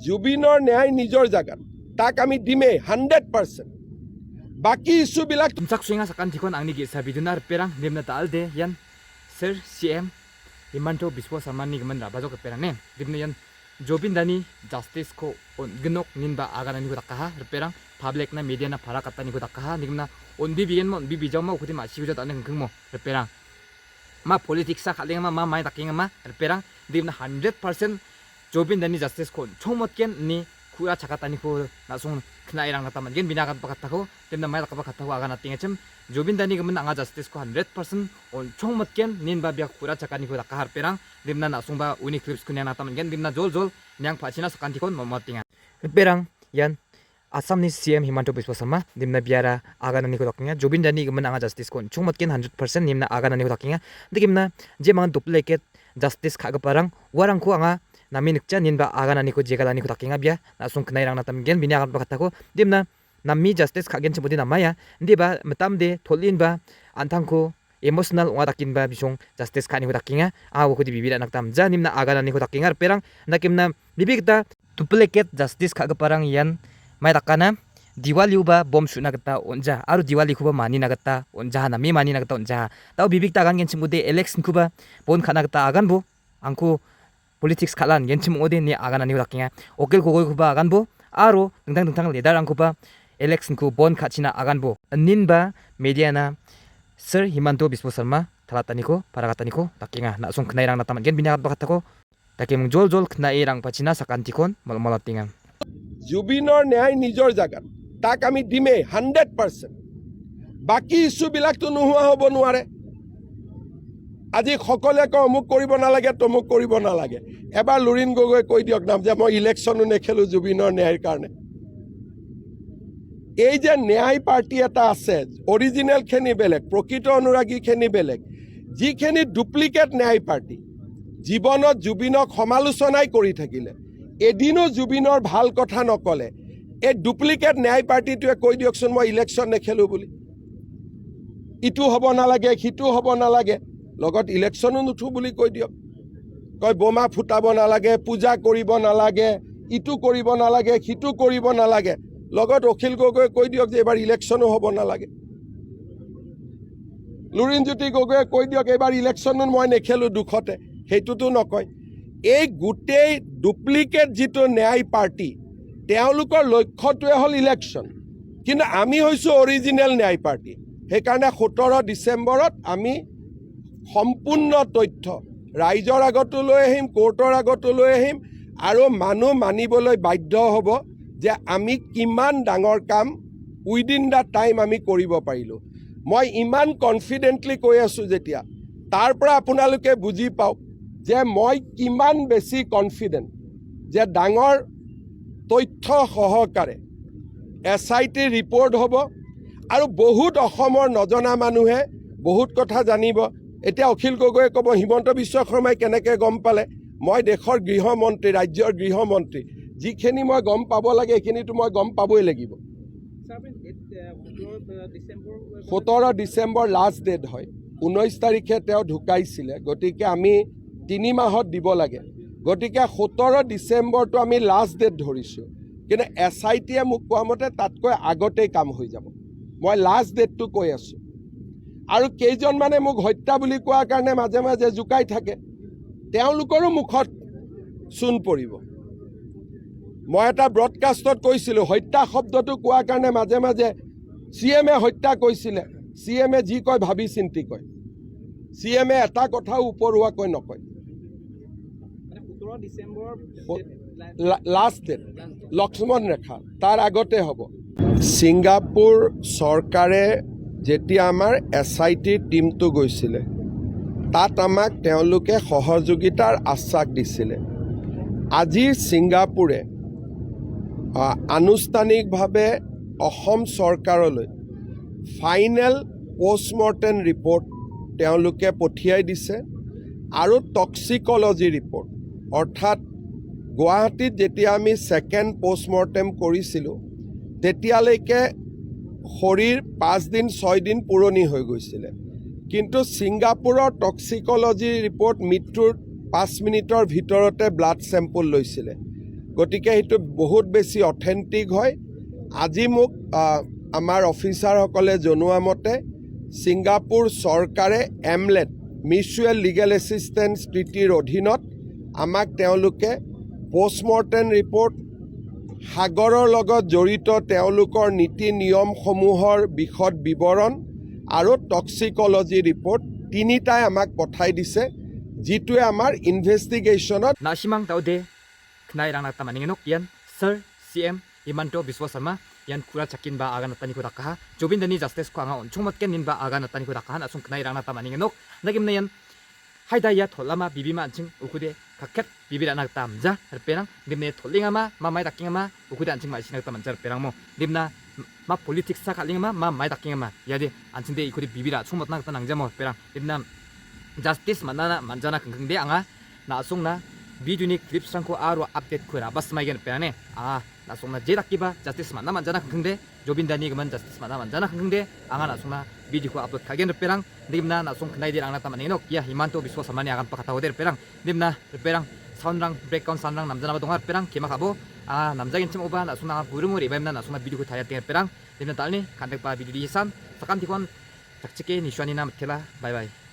জুবিনৰ ন্যায় নিজৰ জাগাত তাক আমি দিমেই 100%. বাকি ইস্যুবিলাক tumsak swinga sakan thikon angni gi sabidunar perang nimna talde yan sir cm Himanto Biswa Sarma ni gaman rabajo ke perang ne dimna yan Jobin Dani justice ko on gnok ninba agana ni ko takha perang public na media na phara katta ni ko takha nimna on bibigen mon bibi jawma ko ma sibuja ta nang khungmo perang ma politics sa khaling ma mai taking ma perang dimna 100% Jobin Dani justice ko chomot ken ni kuya chakatani ko nasung knairang nataman gen binakan pakata ko dimna mai takapakata ko agana tingechem Jobin Dani gaman anga justice ko 100% on chomot ken ninba bia kura chakani ko takahar perang dimna nasung ba uni clips kunya nataman gen dimna jol nyang phachina sakanti kon momotinga perang yan Assam ni CM Himanto Biswa Sarma dimna biara agana ni ko takinga Jobin Dani gaman anga justice kon chomot ken 100% nimna agana ni ko takinga digimna je mangan duplicate justice khaga parang warang ko anga nami nikcha ninba agana ni ko jegala ni ko takinga bia nasung knairang natam gen bina akan pakata ko dimna nami justice khagen chimudi namaya ndiba matam de tholin ba antangko emotional wa takin ba bisong justice khani ko takinga a ko di bibira naktam ja nimna agana ni ko takinga perang nakimna bibigta duplicate justice khaga parang yan mai takana Diwali ba bom shuna gata onja aru Diwali kuba mani nagata onja nami mani nagata onja tau bibigta agan gen chimudi election kuba bon khana gata agan bo angko politics khalan genchim ode ni agana ni rakinga okel kogoi kuba agan bo aro dingtang leader ang kuba election ku bon khachina agan bo ninba media na Sir Himanto Biswa Sarma thalatani ko paragatani ko takinga na song knairang nataman gen binakat bakata ko takim jol knairang pachina sakantikon molmolatinga জুবিনৰ ন্যায় নিজৰ জাগাত তাক আমি দিমেই 100%. বাকি ইস্যুবিলাকতো নোহোৱা হ'ব নোৱাৰে. আজি সকলোৱে কয় অমুক কৰিব নালাগে তমুক কৰিব নালাগে. এবাৰ লুৰিণ গগৈ কৈ দিয়ক নাম যে মই ইলেকশ্যনো নেখেলোঁ জুবিনৰ ন্যায়ৰ কাৰণে. এই যে ন্যায় পাৰ্টি এটা আছে অৰিজিনেলখিনি বেলেগ প্ৰকৃত অনুৰাগীখিনি বেলেগ যিখিনি ডুপ্লিকেট ন্যায় পাৰ্টি জীৱনত জুবিনক সমালোচনাই কৰি থাকিলে এদিনো জুবিনৰ ভাল কথা নকলে এই ডুপ্লিকেট ন্যায় পাৰ্টিটোৱে কৈ দিয়কচোন মই ইলেকশ্যন নেখেলোঁ বুলি ইটো হ'ব নালাগে সিটো হ'ব নালাগে লগত ইলেকশ্যনো নুঠো বুলি কৈ দিয়ক কয় বোমা ফুটাব নালাগে পূজা কৰিব নালাগে ইটো কৰিব নালাগে সিটো কৰিব নালাগে লগত অখিল গগৈ কৈ দিয়ক যে এবাৰ ইলেকশ্যনো হ'ব নালাগে লুৰিণজ্যোতি গগৈয়ে কৈ দিয়ক এবাৰ ইলেকশ্যনো মই নেখেলোঁ দুখতে সেইটোতো নকয় এই গোটেই ডুপ্লিকেট যিটো ন্যায় পাৰ্টি তেওঁলোকৰ লক্ষ্যটোৱে হ'ল ইলেকশ্যন কিন্তু আমি হৈছোঁ অৰিজিনেল ন্যায় পাৰ্টি সেইকাৰণে 17 ডিচেম্বৰত আমি সম্পূৰ্ণ তথ্য ৰাইজৰ আগতো লৈ আহিম কোৰ্টৰ আগতো লৈ আহিম আৰু মানুহ মানিবলৈ বাধ্য হ'ব যে আমি কিমান ডাঙৰ কাম উইদিন দ্য টাইম আমি কৰিব পাৰিলোঁ মই ইমান কনফিডেণ্টলি কৈ আছোঁ যেতিয়া তাৰ পৰা আপোনালোকে বুজি পাওক যে মই কিমান বেছি কনফিডেণ্ট যে ডাঙৰ তথ্য সহকাৰে SIT ৰিপৰ্ট হ'ব আৰু বহুত অসমৰ নজনা মানুহে বহুত কথা জানিব এতিয়া অখিল গগৈয়ে ক'ব হিমন্ত বিশ্ব শৰ্মাই কেনেকৈ গম পালে মই দেশৰ গৃহমন্ত্ৰী ৰাজ্যৰ গৃহমন্ত্ৰী যিখিনি মই গম পাব লাগে এইখিনিতো মই গম পাবই লাগিব 17 ডিচেম্বৰ লাষ্ট ডেট হয় 19 তাৰিখে তেওঁ ঢুকাইছিলে গতিকে আমি 3 মাহত দিব লাগে গতিকে 17 ডিচেম্বৰটো আমি লাষ্ট ডেট ধৰিছোঁ কিন্তু SITয়ে মোক কোৱা মতে তাতকৈ আগতেই কাম হৈ যাব মই লাষ্ট ডেটটো কৈ আছোঁ আৰু কেইজনমানে মোক হত্যা বুলি কোৱাৰ কাৰণে মাজে মাজে জুকাই থাকে তেওঁলোকৰো মুখত চূণ পৰিব মই এটা ব্ৰডকাষ্টত কৈছিলোঁ হত্যা শব্দটো কোৱাৰ কাৰণে মাজে মাজে CMয়ে হত্যা কৈছিলে CMয়ে যি কয় ভাবি চিন্তি কয় CMয়ে এটা কথাও উপৰুৱাকৈ নকয় 17 ডিচেম্বৰ লাষ্ট ডেট লক্ষ্মণ ৰেখা তাৰ আগতে হ'ব ছিংগাপুৰ চৰকাৰে যেতিয়া আমাৰ SIT টিমটো গৈছিলে তাত আমাক তেওঁলোকে সহযোগিতাৰ আশ্বাস দিছিলে আজি ছিংগাপুৰে আনুষ্ঠানিকভাৱে অসম চৰকাৰলৈ ফাইনেল পোষ্টমৰ্টেম ৰিপৰ্ট তেওঁলোকে পঠিয়াই দিছে আৰু টক্সিকলজি ৰিপৰ্ট অৰ্থাৎ গুৱাহাটীত যেতিয়া আমি ছেকেণ্ড পোষ্টমৰ্টেম কৰিছিলোঁ তেতিয়ালৈকে শৰীৰ 5 দিন 6 দিন পুৰণি হৈ গৈছিলে কিন্তু ছিংগাপুৰৰ টক্সিকলজি ৰিপৰ্ট মৃত্যুৰ 5 মিনিটৰ ভিতৰতে ব্লাড চেম্পল লৈছিলে গতিকে সেইটো বহুত বেছি অথেণ্টিক হয় আজি মোক আমাৰ অফিচাৰসকলে জনোৱা মতে ছিংগাপুৰ চৰকাৰে এমলেট মিউচুৱেল লিগেল এছিষ্টেঞ্চ ট্ৰিটিৰ অধীনত আমাক তেওঁলোকে পষ্টমৰ্টেম ৰিপৰ্ট সাগৰৰ লগত জড়িত তেওঁলোকৰ নীতি নিয়মসমূহৰ বিশদ বিৱৰণ আৰু টক্সিকলজি ৰিপৰ্ট তিনিটাই আমাক পঠাই দিছে যিটোৱে আমাৰ ইনভেষ্টিগেশ্যনত Nasimang taude knai rang nakta maningenok yan Sir CM Himanto Biswa Sarma yan kura chakin ba aga natani ko dakaha Jobin dani justice ko anga onchung matken nin ba aga natani ko dakahan asung knai rang nakta maningenok nagim na yan haida ya tholama bibima anching ukude kakket bibira nakta amja perang dimne tholinga ma mamai dakinga ma ukude anching ma sinakta manjar perang mo dimna ma politics sa kalinga ma mai dakinga ma yade anchinde ikude bibira chungmat nakta nangja mo perang dimna justice manana manjana kengkengde anga nasungna 비주닉 클립스랑코 아로 업데이트 코라 바스마이겐 빼네 아 나송나 제닥기바 저스티스 만나 만자나 큰데 조빈다니 그만 저스티스 만나 만자나 큰데 앙아 나송나 비디오 업로드 가겐 빼랑 님나 나송 그나이디 앙나 따마니노 야 히만토 비스와 사마니 아간 파카타오데 빼랑 님나 빼랑 사운드랑 브레이크다운 사운드랑 남자나 동아 빼랑 기마가보 아 남자긴 좀 오바 나송나 부르무리 뱀나 나송나 비디오 타야 땡 빼랑 님나 달니 간택바 비디오 이산 사칸티콘 작치게 니슈아니나 메텔라 바이바이